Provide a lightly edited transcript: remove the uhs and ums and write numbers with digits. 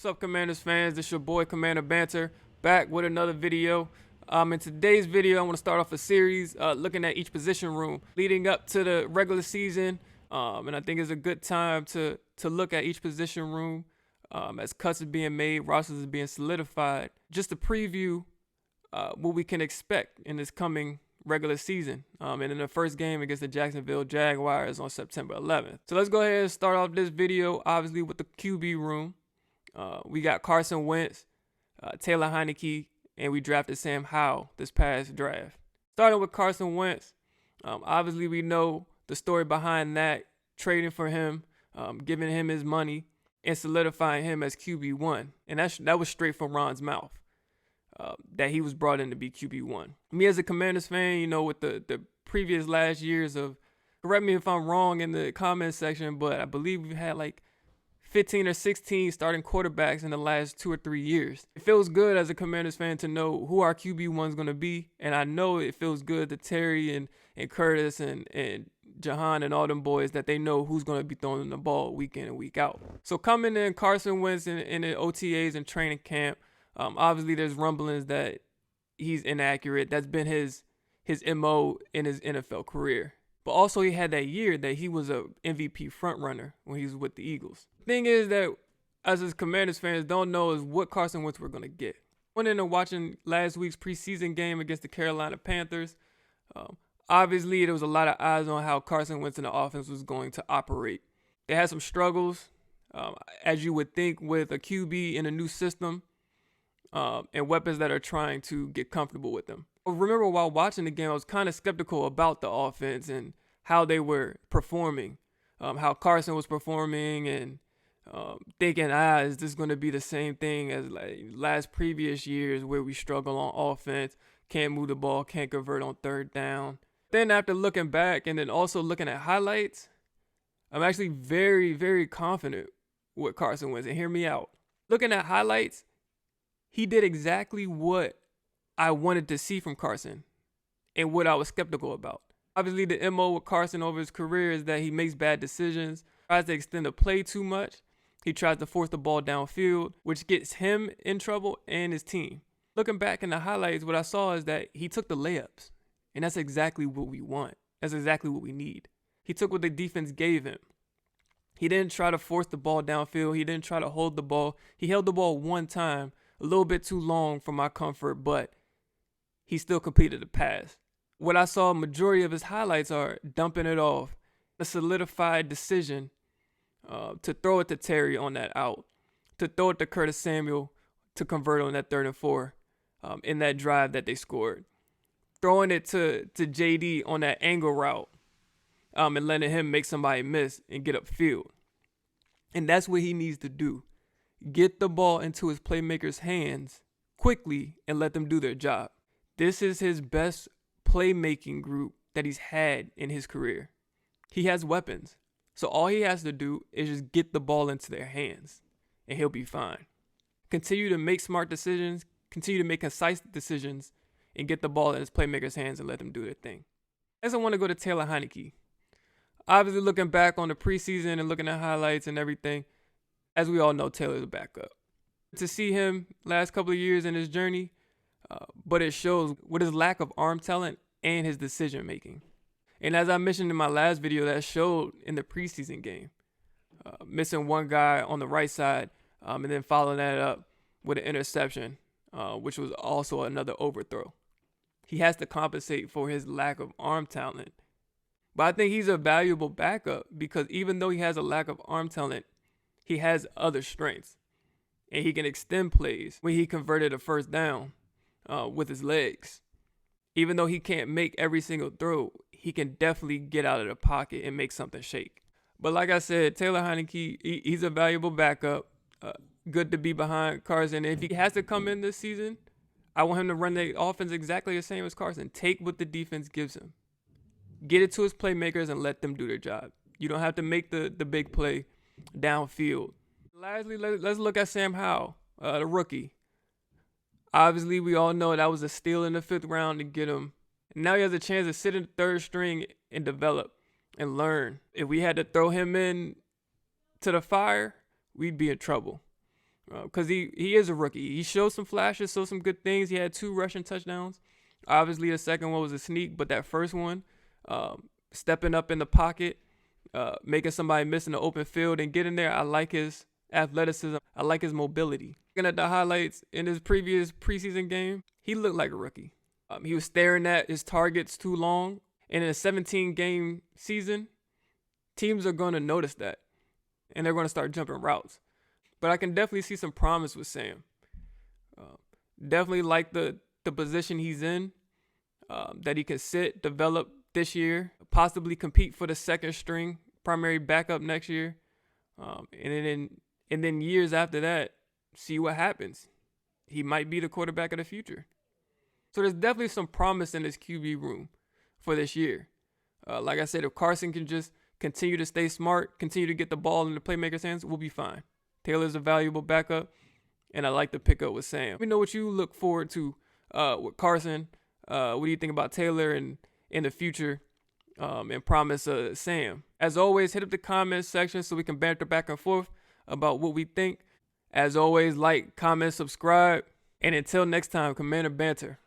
up, Commanders fans? This your boy Commander Banter, back with another video. In today's video, I want to start off a series looking at each position room leading up to the regular season. And I think it's a good time to look at each position room as cuts are being made, rosters are being solidified, just to preview what we can expect in this coming regular season and in the first game against the Jacksonville Jaguars on September 11th. So let's go ahead and start off this video obviously with the QB room. We got Carson Wentz, Taylor Heinicke, and we drafted Sam Howell this past draft. Starting with Carson Wentz, obviously we know the story behind that, trading for him, giving him his money, and solidifying him as QB1. And that was straight from Ron's mouth. That he was brought in to be QB1. Me as a Commanders fan, with the previous last years of, correct me if I'm wrong in the comment section, but I believe we've had like 15 or 16 starting quarterbacks in the last 2 or 3 years. It feels good as a Commanders fan to know who our QB1 is going to be, and I know it feels good to Terry and Curtis and Jahan and all them boys that they know who's going to be throwing the ball week in and week out. So coming in, Carson Wentz in the OTAs and training camp, obviously, there's rumblings that he's inaccurate. That's been his MO in his NFL career. But also, he had that year that he was a MVP frontrunner when he was with the Eagles. The thing is that, as his Commanders fans don't know, is what Carson Wentz we're going to get. Went into watching last week's preseason game against the Carolina Panthers. Obviously, there was a lot of eyes on how Carson Wentz and the offense was going to operate. They had some struggles, as you would think, with a QB in a new system. And weapons that are trying to get comfortable with them. I remember while watching the game, I was kind of skeptical about the offense and how they were performing, how Carson was performing, and thinking, is this going to be the same thing as like previous years where we struggle on offense, can't move the ball, can't convert on third down. Then after looking back and then also looking at highlights, I'm actually very, very confident with Carson Wentz. And hear me out. Looking at highlights, he did exactly what I wanted to see from Carson and what I was skeptical about. Obviously, the MO with Carson over his career is that he makes bad decisions, tries to extend the play too much. He tries to force the ball downfield, which gets him in trouble and his team. Looking back in the highlights, what I saw is that he took the layups, and that's exactly what we want. That's exactly what we need. He took what the defense gave him. He didn't try to force the ball downfield. He didn't try to hold the ball. He held the ball one time, a little bit too long for my comfort, but he still completed the pass. What I saw majority of his highlights are dumping it off, a solidified decision to throw it to Terry on that out, to throw it to Curtis Samuel to convert on that 3rd and 4 in that drive that they scored, throwing it to JD on that angle route and letting him make somebody miss and get upfield. And that's what he needs to do. Get the ball into his playmakers' hands quickly and let them do their job. This is his best playmaking group that he's had in his career. He has weapons. So all he has to do is just get the ball into their hands and he'll be fine. Continue to make smart decisions, continue to make concise decisions, and get the ball in his playmakers' hands and let them do their thing. Next, I want to go to Taylor Heinicke. Obviously, looking back on the preseason and looking at highlights and everything, as we all know, Taylor's a backup. To see him last couple of years in his journey, but it shows with his lack of arm talent and his decision making. And as I mentioned in my last video, that showed in the preseason game. Missing one guy on the right side and then following that up with an interception, which was also another overthrow. He has to compensate for his lack of arm talent. But I think he's a valuable backup because even though he has a lack of arm talent, he has other strengths, and he can extend plays when he converted a first down with his legs. Even though he can't make every single throw, he can definitely get out of the pocket and make something shake. But like I said, Taylor Heinicke, he's a valuable backup. Good to be behind Carson. If he has to come in this season, I want him to run the offense exactly the same as Carson. Take what the defense gives him. Get it to his playmakers and let them do their job. You don't have to make the big play downfield. Lastly, let's look at Sam Howell, the rookie. Obviously, we all know that was a steal in the 5th round to get him. And now he has a chance to sit in the 3rd string and develop and learn. If we had to throw him in to the fire, we'd be in trouble. because he is a rookie. He showed some flashes, showed some good things. He had 2 rushing touchdowns. Obviously, the second one was a sneak, but that first one, stepping up in the pocket, making somebody miss in the open field and getting there. I like his athleticism. I like his mobility. Looking at the highlights in his previous preseason game, he looked like a rookie. He was staring at his targets too long. And in a 17-game season, teams are going to notice that. And they're going to start jumping routes. But I can definitely see some promise with Sam. Definitely like the position he's in, that he can sit, develop this year, possibly compete for the second string primary backup next year. And then years after that, see what happens. He might be the quarterback of the future. So there's definitely some promise in this QB room for this year. Like I said, if Carson can just continue to stay smart, continue to get the ball in the playmaker's hands, we'll be fine. Taylor's a valuable backup, and I like the pickup with Sam. Let me know what you look forward to with Carson. What do you think about Taylor and in the future, and promise Sam? As always, hit up the comments section so we can banter back and forth about what we think. As always, like, comment, subscribe, and until next time, Commander Banter.